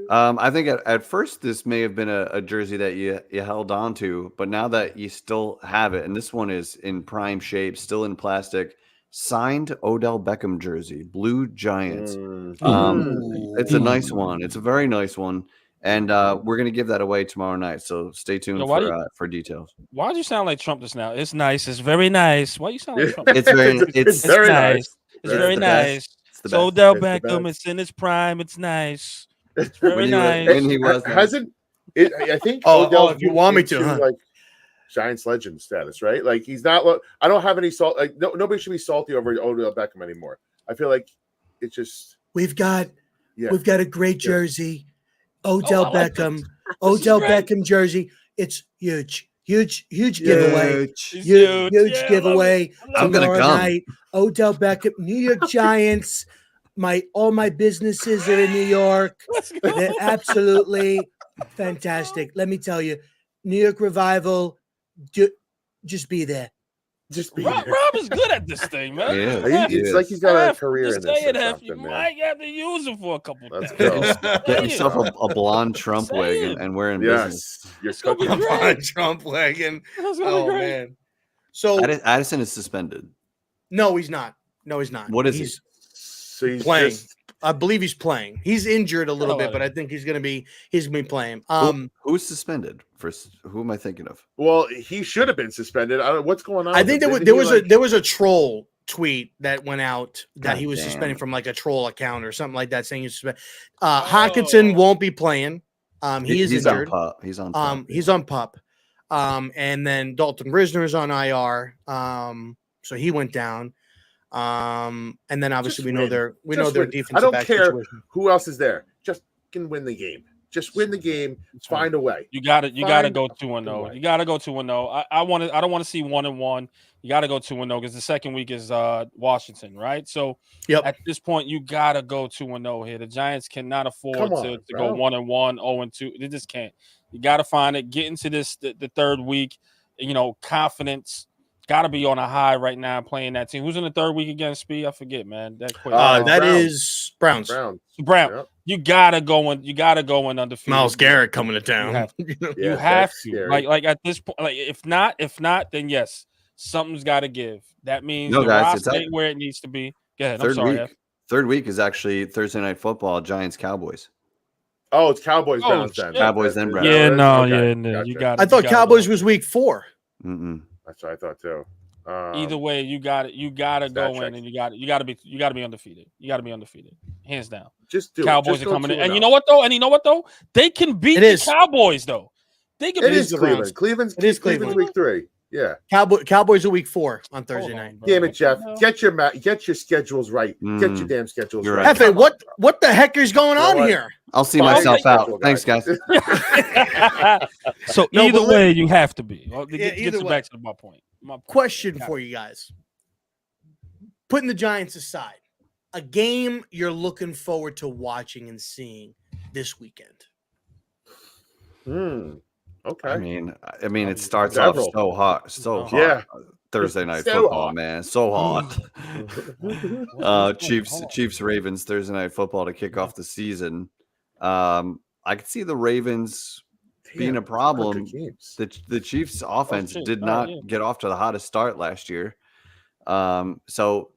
I think at first this may have been a jersey that you held on to, but now that you still have it, and this one is in prime shape, still in plastic, signed Odell Beckham jersey, Blue Giants. It's a nice one. It's a very nice one. And we're going to give that away tomorrow night. So stay tuned for details. Why do you sound like Trump just now? It's nice. It's very nice. Why you sound like Trump? It's very nice. It's very nice. It's Odell Beckham. It's in its prime. It's nice. It's very nice. And he was hasn't it? I think. Odell, if you want me to, huh? Like Giants legend status, right? Like he's not. I don't have any salt. Like nobody should be salty over Odell Beckham anymore. I feel like it's just we've got a great jersey. Odell Beckham, Beckham jersey. It's huge giveaway. Huge giveaway. I'm gonna come. Night, Odell Beckham, New York Giants. All my businesses are in New York. They're absolutely fantastic. Let me tell you, New York Revival. Just be there. Rob is good at this thing, man. Yeah, it's like he's got a career in this. You might have to use him for a couple of Let's times. go. Get yourself a blonde Trump wig and we're in business. You're gonna be great. Trump wagon. That's gonna be great. Man. So Addison is suspended. No, he's not. What is he's playing. I believe he's playing. He's injured a little bit, but I think he's gonna be playing. Who's suspended? Who am I thinking of? Well, he should have been suspended. I don't know what's going on. I think there was a troll tweet that went out that he was suspended from like a troll account or something like that, saying he's suspended. Hawkinson won't be playing. He's injured. He's on PUP. He's on PUP. And then Dalton Risner is on IR. So he went down. And then obviously we know their defense. I don't care who else is there. Just can win the game. Just win the game. Find a way. You gotta go 2-0. You gotta go 2-0. I don't want to see 1-1. You gotta go 2-0 because the second week is Washington, right? So at this point, you gotta go 2-0 here. The Giants cannot afford to go 1-1, 0-2. They just can't. You gotta find it. Get into the third week. Confidence. Got to be on a high right now playing that team. Who's in the third week against Speed? I forget, man. That quick. That is Browns. Brown. Yep. You gotta go in undefeated. Miles Garrett coming to town. You have to. Like at this point, like if not, then yes, something's got to give. That means the roster ain't where it needs to be. Go ahead. Third week is actually Thursday Night Football. Giants Cowboys. Oh, it's Cowboys Browns then. Cowboys then Browns. Yeah, no, Gotcha. You got. I thought Cowboys was week 4. That's what I thought too. Either way, you got it. You got to go in, and you got to be undefeated. You got to be undefeated, hands down. Just do Cowboys it. are coming in, and you know what though? They can beat the Cowboys though. They can. It is Cleveland. Cleveland's week 3. Yeah. Cowboys are week 4 on Thursday night. Damn it, Jeff. Get your schedules right. Get your damn schedules right. Hefe, what the heck is going on here? I'll see myself out. Thanks, guys. So either way, you have to be. Gets back to my point. Question for you guys. Putting the Giants aside, a game you're looking forward to watching and seeing this weekend. Okay. I mean, it starts off so hot. Yeah. Thursday Night So Football, hot. man. So hot. Chiefs, Ravens, Thursday Night Football to kick off the season. I could see the Ravens being a problem. The Chiefs offense did not get off to the hottest start last year. So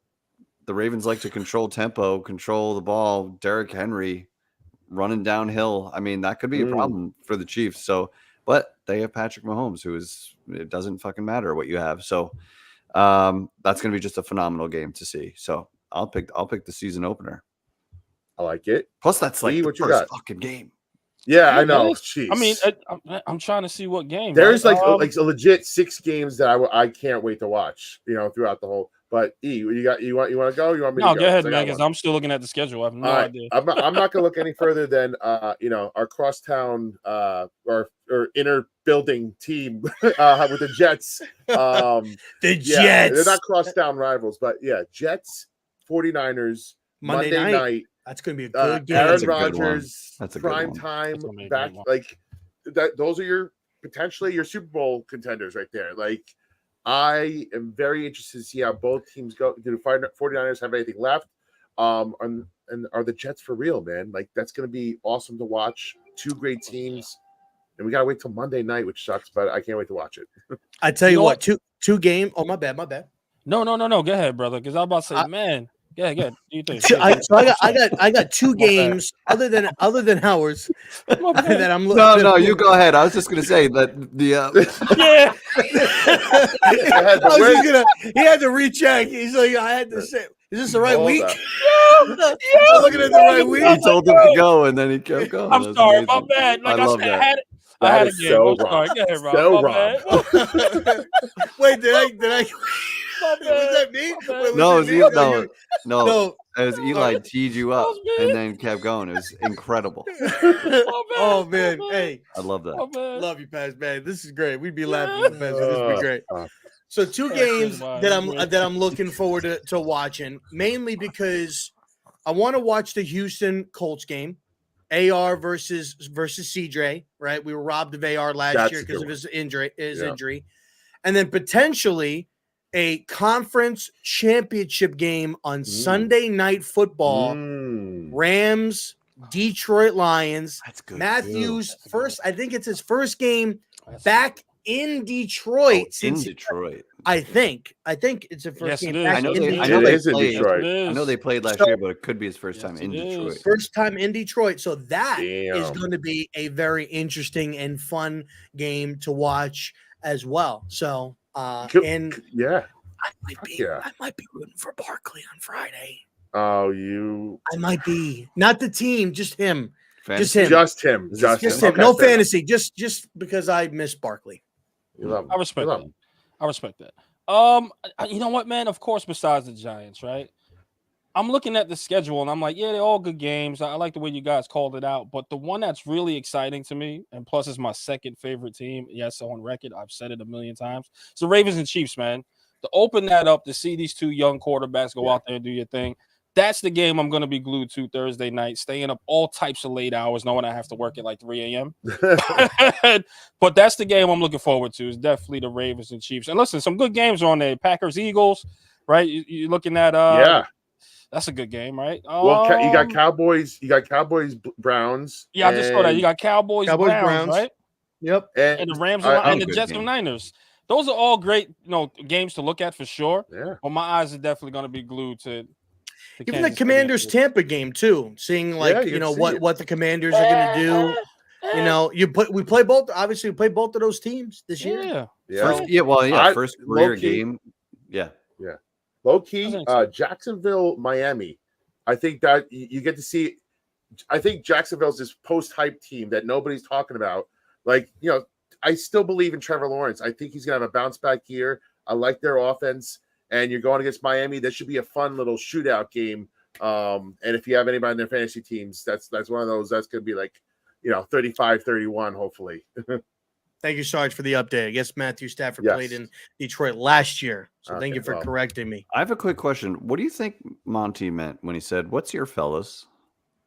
the Ravens like to control tempo, control the ball. Derrick Henry running downhill. I mean, that could be a problem for the Chiefs. So, but they have Patrick Mahomes, it doesn't fucking matter what you have. So that's going to be just a phenomenal game to see. So I'll pick the season opener. I like it. Plus, that's like the first fucking game. Yeah, I know. Jeez. I mean, I'm trying to see what game. There's like a legit 6 games that I can't wait to watch. Throughout the whole. But you want to go? You want me to go? No, go ahead, man. Because I'm still looking at the schedule. I have no idea. I'm not going to look any further than our crosstown or inner building team with the Jets. The Jets. They're not crosstown rivals, but yeah, Jets, 49ers, Monday night. That's going to be a good game. Aaron Rodgers, That's a prime time back. Like that. Those are potentially your Super Bowl contenders right there. Like I am very interested to see how both teams go. Do the 49ers have anything left? And are the Jets for real, man? Like that's going to be awesome to watch. 2 great teams. And we got to wait till Monday night, which sucks, but I can't wait to watch it. I tell you what, two game. Oh, my bad. No. Go ahead, brother. Because I was about to say, man. Yeah. You think? I got 2 games other than ours that I'm looking. No, you go ahead. I was just gonna say that the he had to recheck. He's like, I had to say, is this the right week? Yeah. I'm looking at the right week. He told him to go, and then he kept going. I'm sorry, my bad. Like I love that. I had a game. So I'm sorry. Go ahead, Rob. So Bad. Wait, did I? Was that me? No. It was Eli teed you up and then kept going. It was incredible. Oh man, hey, I love that. Love you, Paz, man. This is great. We'd be laughing, Paz. This would be great. So 2 games that I'm looking forward to watching, mainly because I want to watch the Houston Colts game, AR versus CJ. Right, we were robbed of AR last year because of his injury, and then potentially a conference championship game on Sunday Night Football. Rams, Detroit Lions. That's good. Matthews first. I think it's his first game back in Detroit since Detroit. I think it's the first game back in Detroit. I know they played last year, but it could be his first time in Detroit. First time in Detroit. So that is going to be a very interesting and fun game to watch as well. So I might be rooting for Barkley on Friday. Oh, I might be. Not the team, just him. Fantasy. Just him. Okay, no fantasy. Just because I miss Barkley. I respect that. You know what, man? Of course, besides the Giants, right? I'm looking at the schedule and I'm like, yeah, they're all good games. I like the way you guys called it out. But the one that's really exciting to me, and plus it's my second favorite team. Yes, on record, I've said it a million times. It's the Ravens and Chiefs, man. To open that up, to see these two young quarterbacks go out there and do your thing. That's the game I'm going to be glued to Thursday night, staying up all types of late hours, knowing I have to work at like 3 a.m. But that's the game I'm looking forward to. Is definitely the Ravens and Chiefs. And listen, some good games are on there. Packers, Eagles, right? You're looking at that's a good game, right? Well, you got Cowboys, Browns. Yeah, I just saw that. You got Cowboys, Browns, right? Yep. And the Rams and the Jets and Niners. Those are all great, games to look at for sure. Yeah. But my eyes are definitely going to be glued to even the Commanders Tampa game too. Seeing what the Commanders are going to do. We play both. Obviously, we play both of those teams this year. First career game. Yeah. Low key, Jacksonville, Miami. I think that you get to see. I think Jacksonville's this post-hype team that nobody's talking about. Like, I still believe in Trevor Lawrence. I think he's gonna have a bounce back year. I like their offense, and you're going against Miami. That should be a fun little shootout game. And if you have anybody in their fantasy teams, that's one of those that's gonna be like, 35-31, hopefully. Thank you, Sarge, for the update. I guess Matthew Stafford played in Detroit last year. So thank you for correcting me. I have a quick question. What do you think Monty meant when he said, "What's your fellas"?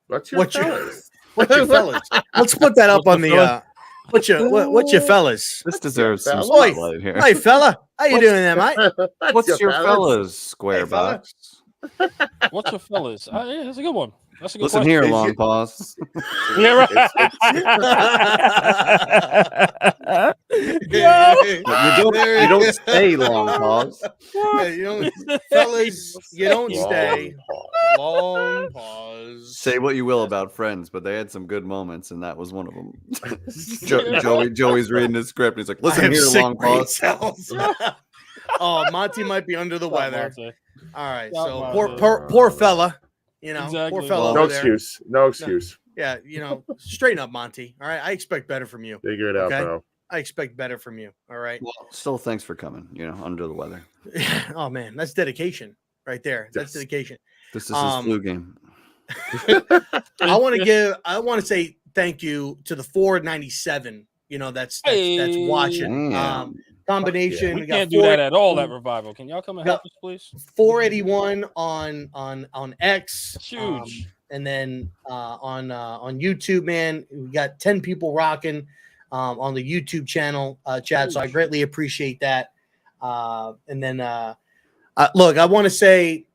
What's your fellas? What's your fellas? Let's put that up on the what's your fellas? This deserves some spotlight here. Hey, fella. How you doing there, mate? What's your fellas, square box? What's your fellas? Yeah, that's a good one. That's a good Listen question. here, long pause. Yeah, right. You don't stay long pause. Fellas, you don't stay. Long pause. Say what you will about Friends, but they had some good moments, and that was one of them. Joey's reading his script. And he's like, "Listen here, long pause." Oh, Monty might be under the weather. All right, so poor fella. Poor fellow. No excuse. No excuse. Yeah, straighten up, Monty. All right, I expect better from you. Figure it out, bro. I expect better from you. All right. Well, still, thanks for coming. Under the weather. Oh man, that's dedication right there. That's dedication. This is his flu game. I want to say thank you to the 497. That's watching. Combination. We can't do that at all at Revival. Can y'all come and help us, please? 481 on X. That's huge. And then on YouTube, man, we got 10 people rocking on the YouTube channel, Chad. So I greatly appreciate that. And then look, I want to say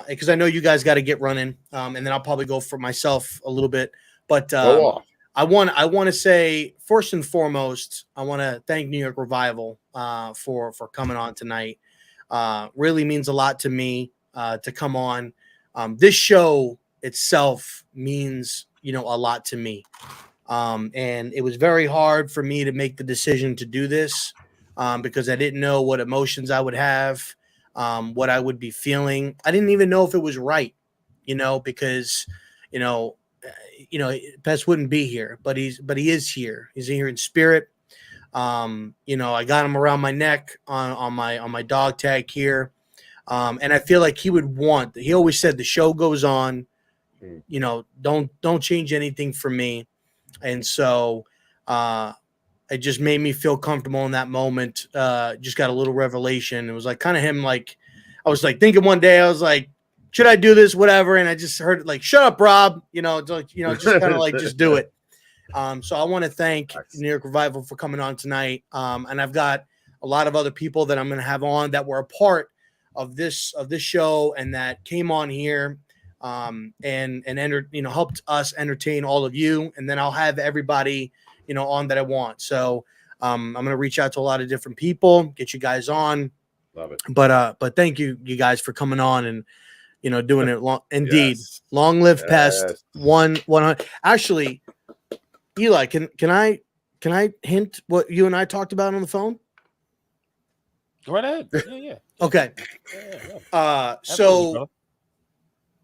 because I know you guys got to get running, and then I'll probably go for myself a little bit, but go off. I want to say first and foremost, I want to thank New York Revival for coming on tonight. Really means a lot to me to come on. This show itself means a lot to me, and it was very hard for me to make the decision to do this because I didn't know what emotions I would have, what I would be feeling. I didn't even know if it was right, because Pest wouldn't be here, but he is here. He's here in spirit. I got him around my neck on my dog tag here. And I feel like he always said the show goes on, don't change anything for me. And so, it just made me feel comfortable in that moment. Just got a little revelation. It was like kind of him, like, I was like thinking one day, I was like, should I do this? Whatever. And I just heard it like, shut up, Rob. Just kind of like, just do it. So I want to thank New York Revival for coming on tonight. And I've got a lot of other people that I'm going to have on that were a part of this show and that came on here and helped us entertain all of you. And then I'll have everybody, on that I want. So I'm going to reach out to a lot of different people, get you guys on. Love it. But thank you guys for coming on and, doing it long. Indeed. Yes. Long live Pest. 100. Actually, Eli, can I hint what you and I talked about on the phone? Go right ahead. Yeah. Okay. Yeah.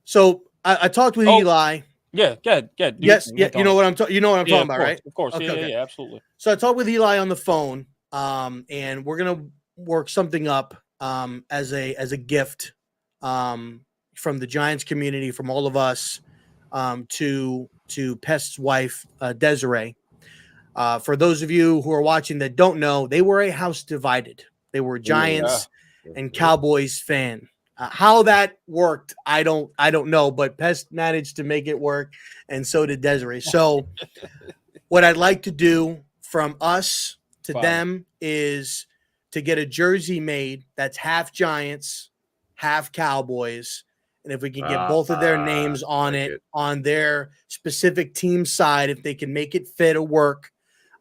So I talked with Eli. Yeah, good. Yes, yeah. You know what I'm talking about, right? Of course. Okay. Yeah, absolutely. So I talked with Eli on the phone, and we're gonna work something up as a gift. from the Giants community, from all of us, to Pest's wife, Desiree. For those of you who are watching that don't know, they were a house divided. They were Giants and Cowboys fan. How that worked, I don't know, but Pest managed to make it work, and so did Desiree. So what I'd like to do from us to them is to get a jersey made that's half Giants, half Cowboys. And if we can get both of their names on it, on their specific team side, if they can make it fit or work,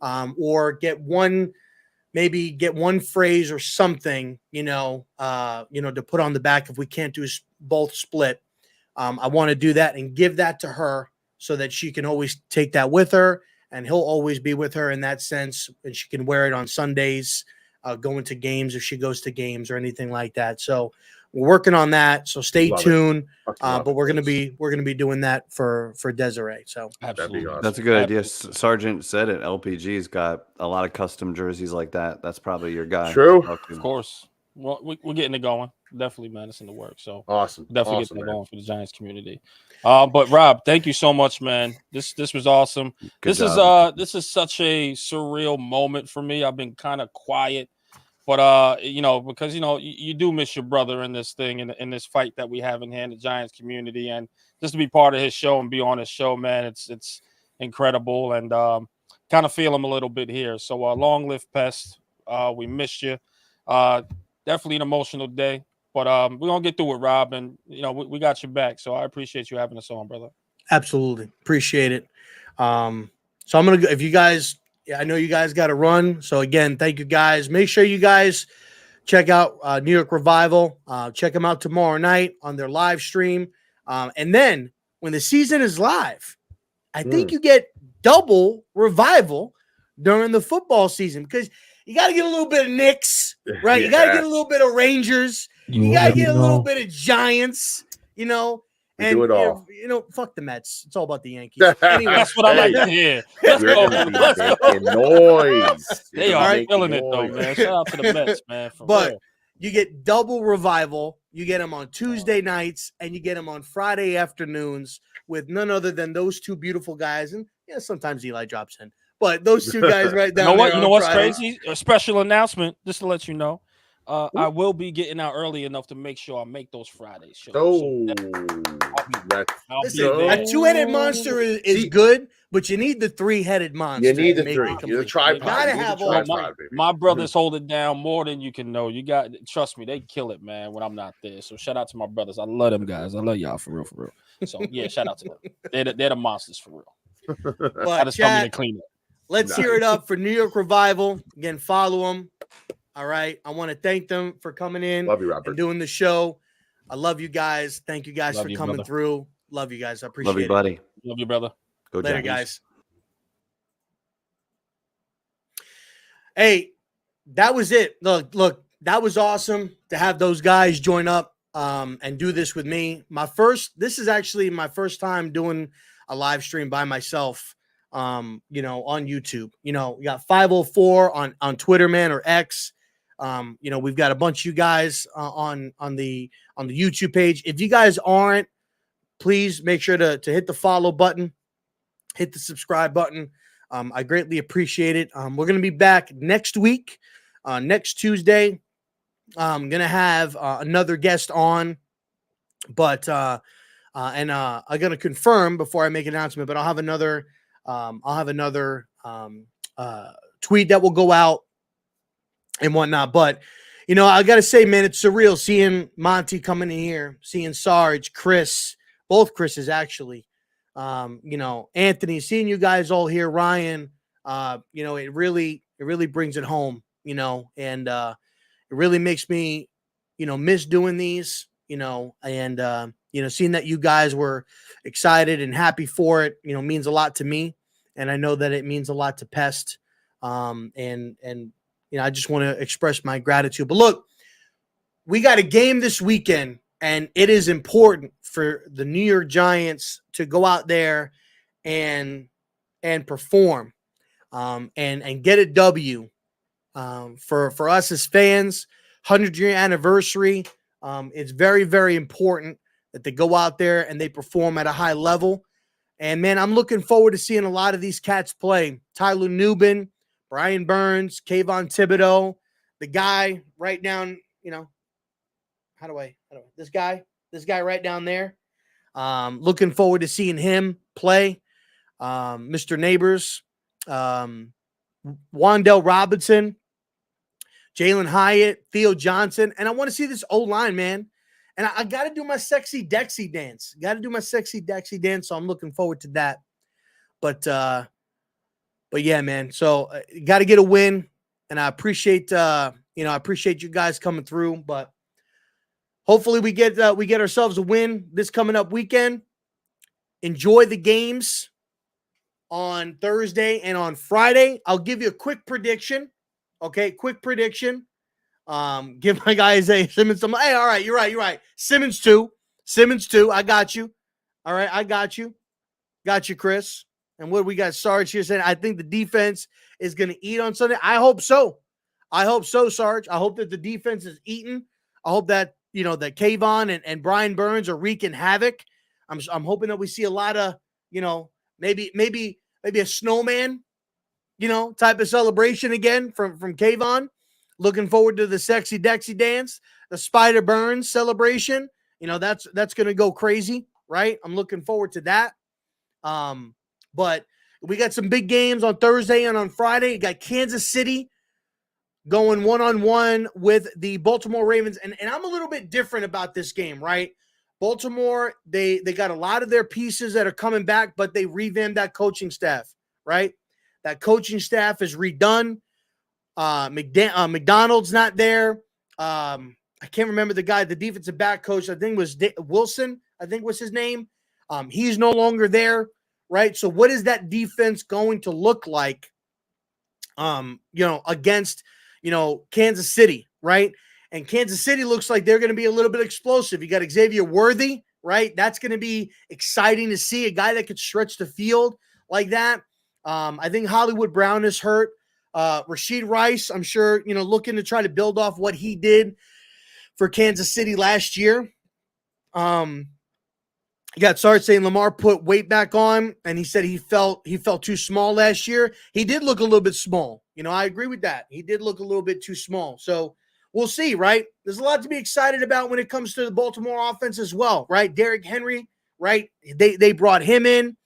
or get one phrase or something, to put on the back if we can't do both split. I want to do that and give that to her so that she can always take that with her, and he'll always be with her in that sense, and she can wear it on Sundays, going to games if she goes to games or anything like that. So we're working on that. So stay tuned. But we're gonna be doing that for Desiree. So absolutely, awesome. That's a good idea. Sergeant said it. LPG's got a lot of custom jerseys like that. That's probably your guy. True. Of course. Well, we're getting it going. Definitely, man. It's in the work. So awesome. Definitely get that going for the Giants community. But Rob, thank you so much, man. This was awesome. This is such a surreal moment for me. I've been kind of quiet, but because you do miss your brother in this thing, in this fight that we have in here in the Giants community, and just to be part of his show and be on his show, man, it's incredible, and kind of feel him a little bit here. So long live Pest. We missed you. Definitely an emotional day. But we're going to get through it, Rob, and, we got your back. So I appreciate you having us on, brother. Absolutely. Appreciate it. So I'm going to go, if you guys, I know you guys got to run. So again, thank you guys. Make sure you guys check out New York Revival. Check them out tomorrow night on their live stream. And then when the season is live, I think you get double Revival during the football season, because you got to get a little bit of Knicks, right? You got to get a little bit of Rangers. You got to get a little bit of Giants, and do it all. Fuck the Mets. It's all about the Yankees. Anyway, that's what I like to hear. Let's go. Noise. They are killing it, though, man. Shout out to the Mets, man. Real. You get double Revival. You get them on Tuesday nights, and you get them on Friday afternoons with none other than those two beautiful guys. And sometimes Eli drops in. But those two guys right down there. You know what's crazy? A special announcement, just to let you know. I will be getting out early enough to make sure I make those Friday shows. Oh, listen, a two-headed monster is good, but you need the three-headed monster. You need the three. You're the tripod. You gotta have all. My brothers hold it down more than you can know. Trust me, they kill it, man, when I'm not there. So shout out to my brothers. I love them guys. I love y'all for real. So yeah, shout out to them. They're the monsters for real. I just come in and clean it. Let's hear it up for New York Revival. Again, follow them. All right. I want to thank them for coming in and doing the show. I love you guys. Thank you guys for coming through. Love you guys. I appreciate it. Love you, buddy. Love you, brother. Go later, Giants. guys. Hey, that was it. Look, that was awesome to have those guys join up and do this with me. This is actually my first time doing a live stream by myself. On YouTube, we got 504 on Twitter, man, or X. We've got a bunch of you guys on the YouTube page. If you guys aren't, please make sure to hit the follow button, hit the subscribe button. I greatly appreciate it. We're going to be back next week, next Tuesday. I'm going to have another guest on, but I'm going to confirm before I make an announcement, but I'll have another tweet that will go out and whatnot. But, I got to say, man, it's surreal seeing Monty coming in here, seeing Sarge, Chris, both Chris's actually, Anthony, seeing you guys all here, Ryan, it really brings it home, and it really makes me, miss doing these, and, seeing that you guys were excited and happy for it, means a lot to me. And I know that it means a lot to Pest. And I just want to express my gratitude. But look, we got a game this weekend, and it is important for the New York Giants to go out there and perform, and get a W. For us as fans, 100-year anniversary. It's very, very important that they go out there and they perform at a high level. And, man, I'm looking forward to seeing a lot of these cats play. Tyler Nubin, Brian Burns, Kayvon Thibodeau, the guy right down, this guy right down there. Looking forward to seeing him play. Mr. Neighbors, Wandell Robinson, Jalen Hyatt, Theo Johnson. And I want to see this O-line, man. And I got to do my sexy Dexy dance. So I'm looking forward to that. But yeah, man. So got to get a win. And I appreciate, you guys coming through. But hopefully we get ourselves a win this coming up weekend. Enjoy the games on Thursday and on Friday. I'll give you a quick prediction. Okay, quick prediction. Give my guys a Simmons some. Hey, all right, you're right. Simmons 2. I got you. All right, I got you. Got you, Chris. And what we got, Sarge here saying, I think the defense is going to eat on Sunday. I hope so, Sarge. I hope that the defense is eating. I hope that, that Kayvon and Brian Burns are wreaking havoc. I'm hoping that we see a lot of, maybe a snowman, type of celebration again from Kayvon. Looking forward to the sexy Dexy dance, the Spider Burns celebration. That's going to go crazy, right? I'm looking forward to that. But we got some big games on Thursday and on Friday. You got Kansas City going one-on-one with the Baltimore Ravens. And I'm a little bit different about this game, right? Baltimore, they got a lot of their pieces that are coming back, but they revamped that coaching staff, right? That coaching staff is redone. McDonald's not there. I can't remember the guy, the defensive back coach. I think was Wilson. I think was his name. He's no longer there, right? So what is that defense going to look like? Against Kansas City, right? And Kansas City looks like they're going to be a little bit explosive. You got Xavier Worthy, right? That's going to be exciting to see, a guy that could stretch the field like that. I think Hollywood Brown is hurt. Rashid Rice, I'm sure, looking to try to build off what he did for Kansas City last year. You got Sarge saying Lamar put weight back on, and he said he felt too small last year. He did look a little bit small. I agree with that. He did look a little bit too small. So we'll see, right? There's a lot to be excited about when it comes to the Baltimore offense as well, right? Derrick Henry, right? They brought him in.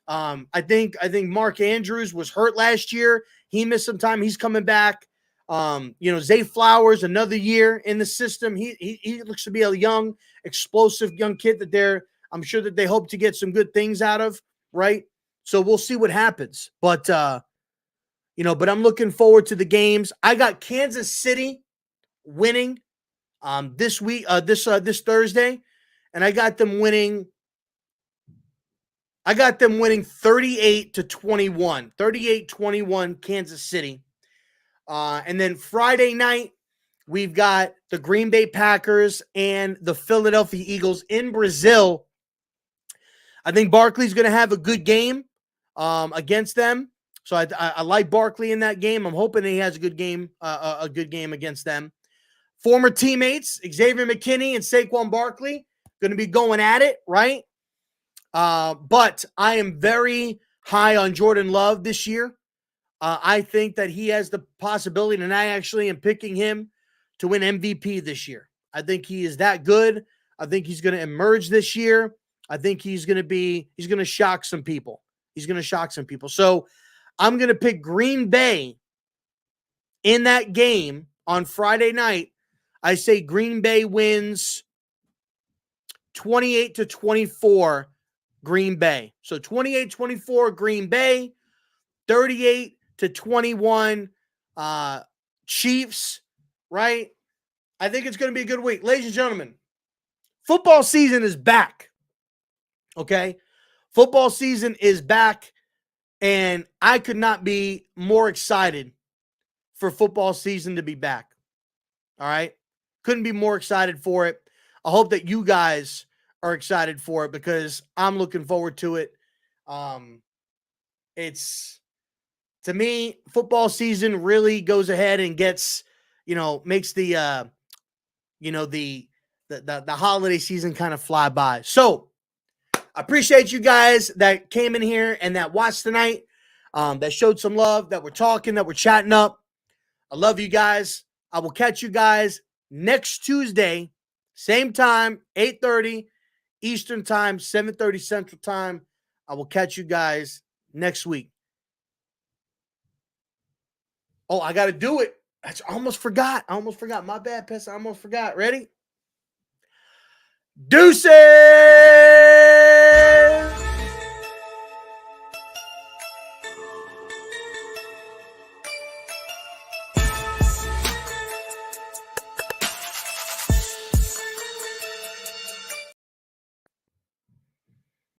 I think Mark Andrews was hurt last year. He missed some time. He's coming back. Zay Flowers, another year in the system. He looks to be a young, explosive young kid that I'm sure that they hope to get some good things out of, right? So we'll see what happens. But but I'm looking forward to the games. I got Kansas City winning this week, this Thursday, and I got them winning 38-21. 38-21 Kansas City. And then Friday night, we've got the Green Bay Packers and the Philadelphia Eagles in Brazil. I think Barkley's going to have a good game against them. So I like Barkley in that game. I'm hoping he has a good game against them. Former teammates, Xavier McKinney and Saquon Barkley, going to be going at it, right? But I am very high on Jordan Love this year. I think that he has the possibility, and I actually am picking him to win MVP this year. I think he is that good. I think he's going to emerge this year. I think he's going to shock some people. So I'm going to pick Green Bay in that game on Friday night. I say Green Bay wins 28-24 Green Bay. So 28-24 Green Bay, 38-21 Chiefs, right? I think it's going to be a good week. Ladies and gentlemen, football season is back. Okay? Football season is back, and I could not be more excited for football season to be back. All right? Couldn't be more excited for it. I hope that you guys are excited for it because I'm looking forward to it. It's, to me, football season really goes ahead and gets, makes the the holiday season kind of fly by. So I appreciate you guys that came in here and that watched tonight, that showed some love, that we're talking, that we're chatting up. I love you guys. I will catch you guys next Tuesday, same time, 8:30 Eastern time, 7:30 Central time. I will catch you guys next week. Oh, I got to do it. I almost forgot. My bad, Pess. I almost forgot. Ready? Deuces!